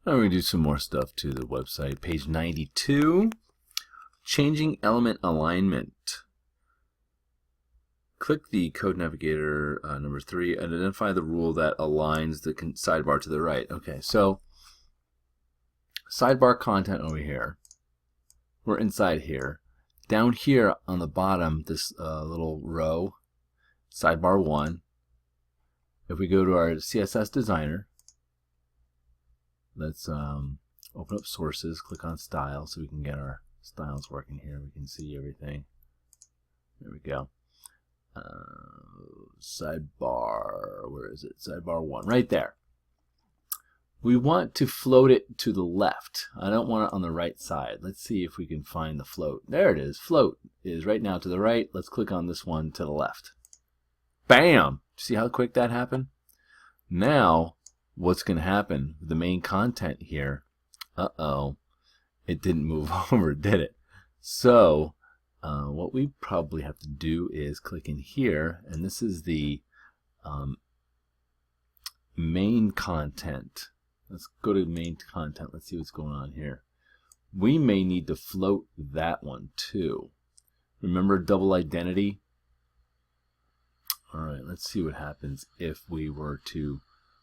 Now we do some more stuff to the website. Page 92, changing element alignment. Click the code navigator number 3 and identify the rule that aligns the sidebar to the right. Okay, so sidebar content over here. We're inside here. Down here on the bottom, this little row, sidebar 1. If we go to our CSS designer, let's open up sources, click on style so we can get our styles working here. We can see everything. There we go. Sidebar, where is it? Sidebar 1, right there. We want to float it to the left. I don't want it on the right side. Let's see if we can find the float. There it is. Float is right now to the right. Let's click on this one to the left. Bam! See how quick that happened? Now, what's going to happen? The main content here. Uh-oh. It didn't move over, did it? So, what we probably have to do is click in here, and this is the main content. Let's go to main content. Let's see what's going on here. We may need to float that one too. Remember double identity? Alright, let's see what happens if we were to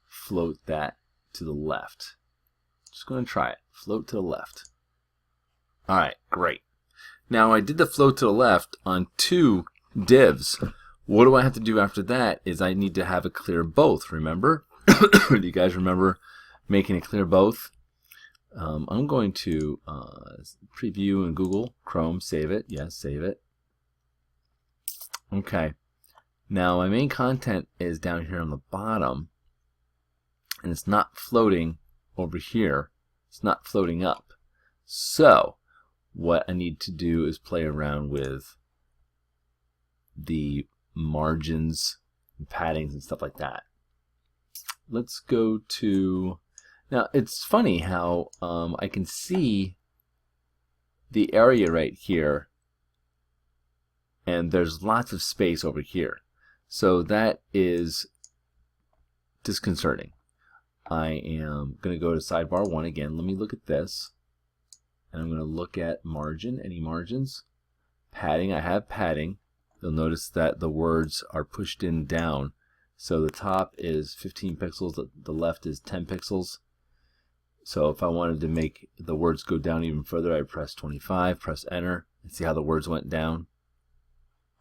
float that to the left. Just going to try it. Float to the left. Alright, great. Now I did the float to the left on 2 divs. What do I have to do after that is I need to have it clear both, remember? Do you guys remember making it clear both? I'm going to preview in Google Chrome, save it. Yes, save it. Okay. Now my main content is down here on the bottom, and it's not floating over here. It's not floating up. So what I need to do is play around with the margins and paddings and stuff like that. Let's go to, now it's funny how I can see the area right here and there's lots of space over here. So that is disconcerting. I am going to go to sidebar 1 again. Let me look at this. And I'm going to look at margin, any margins. Padding, I have padding. You'll notice that the words are pushed in down. So the top is 15 pixels, the left is 10 pixels. So if I wanted to make the words go down even further, I press 25, press enter, and see how the words went down.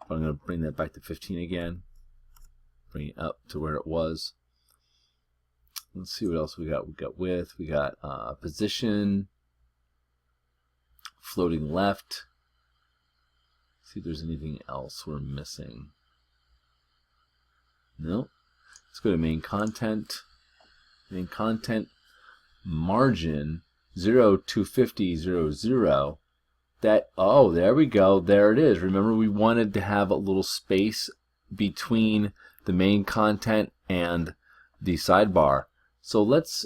I'm going to bring that back to 15 again. Bring it up to where it was. Let's see what else we got. We got width, we got position, floating left. See if there's anything else we're missing. No. Let's go to main content. Main content margin 0-250-00. That, oh, there we go. There it is. Remember, we wanted to have a little space between the main content and the sidebar. So let's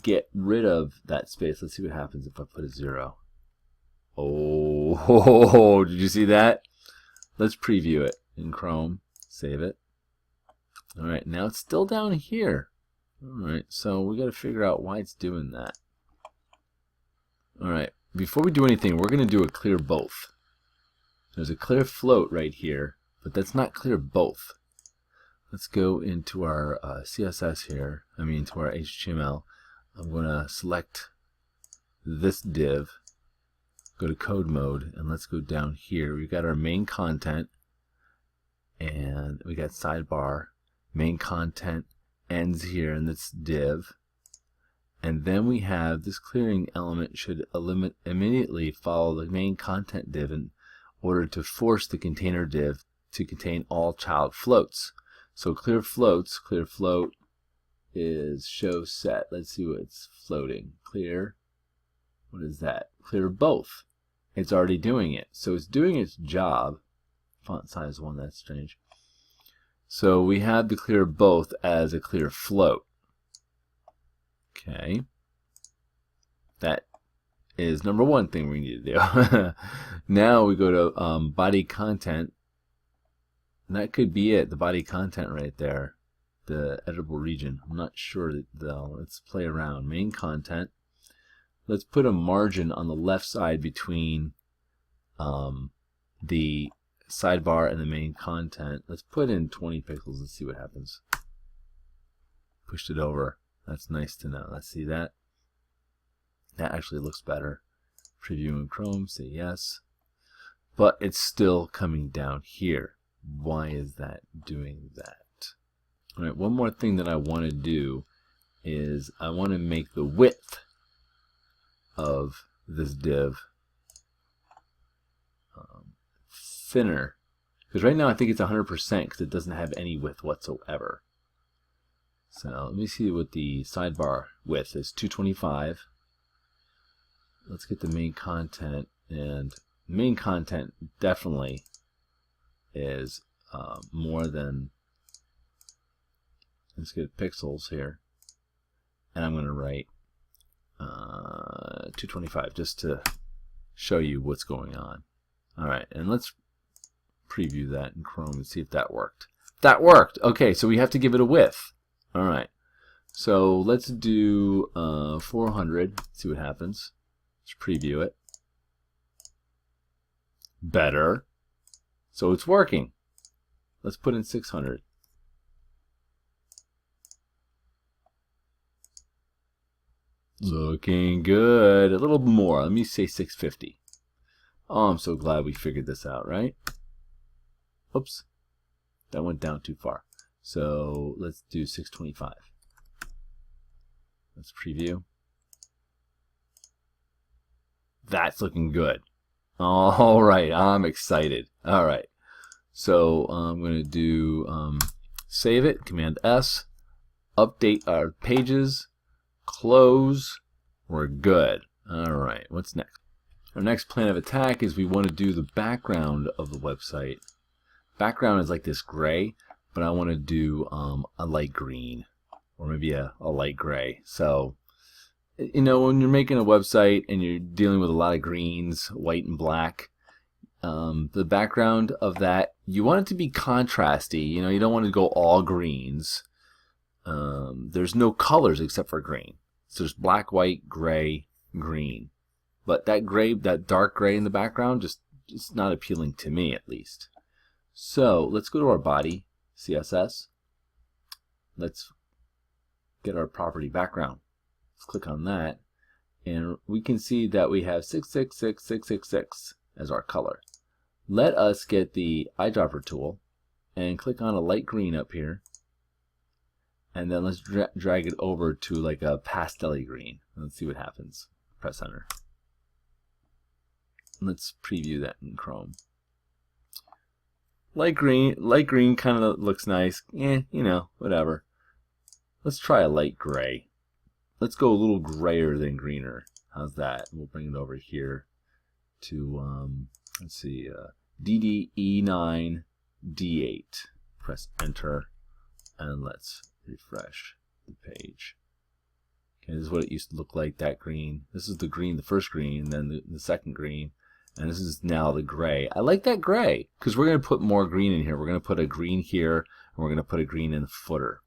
get rid of that space. Let's see what happens if I put a 0. Oh, did you see that? Let's preview it in Chrome. Save it. Alright, now it's still down here. Alright, so we got to figure out why it's doing that. Alright, before we do anything, we're going to do a clear both. There's a clear float right here, but that's not clear both. Let's go into our CSS here, to our HTML. I'm going to select this div, go to code mode, and let's go down here. We've got our main content, and we got sidebar. Main content ends here in this div. And then we have this clearing element should immediately follow the main content div in order to force the container div to contain all child floats. So clear floats, clear float is show set. Let's see what's floating. Clear, what is that? Clear both. It's already doing it. So it's doing its job. Font size 1, that's strange. So we have the clear both as a clear float. Okay. That is number 1 thing we need to do. Now we go to body content. And that could be it, the body content right there. The editable region. I'm not sure though. Let's play around. Main content. let's put a margin on the left side between the sidebar and the main content. Let's put in 20 pixels and see what happens. Pushed it over. That's nice to know. Let's see that. That actually looks better. Preview in Chrome, say yes. But it's still coming down here. Why is that doing that? All right, one more thing that I want to do is I want to make the width of this div thinner, because right now I think it's 100% because it doesn't have any width whatsoever. So let me see what the sidebar width is. 225. Let's get the main content, and main content definitely is more than, let's get pixels here, and I'm going to write 225 just to show you what's going on. Alright, and let's preview that in Chrome and see if that worked. That worked! Okay, so we have to give it a width. Alright, so let's do 400, see what happens. Let's preview it. Better. So it's working. Let's put in 600. Looking good. A little more. Let me say 650. Oh, I'm so glad we figured this out, right? Oops. That went down too far. So let's do 625. Let's preview. That's looking good. All right, I'm excited. All right. So I'm going to do save it, Command S, update our pages, close. We're good. All right, what's next? Our next plan of attack is we want to do the background of the website. Background is like this gray, but I want to do a light green, or maybe a light gray. So, you know, when you're making a website and you're dealing with a lot of greens, white and black, the background of that, you want it to be contrasty. You know, you don't want to go all greens. There's no colors except for green. So there's black, white, gray, green. But that gray, that dark gray in the background, it's not appealing to me, at least. So let's go to our body, CSS. Let's get our property background. Let's click on that, and we can see that we have 666666 as our color. Let us get the eyedropper tool and click on a light green up here, and then let's drag it over to like a pastel-y green. Let's see what happens. Press enter. Let's preview that in Chrome. Light green kind of looks nice. You know, whatever. Let's try a light gray. Let's go a little grayer than greener. How's that? We'll bring it over here to, let's see, DDE9 D8. Press enter, and let's refresh the page. Okay, this is what it used to look like, that green. This is the green, the first green, and then the second green. And this is now the gray. I like that gray because we're going to put more green in here. We're going to put a green here, and we're going to put a green in the footer.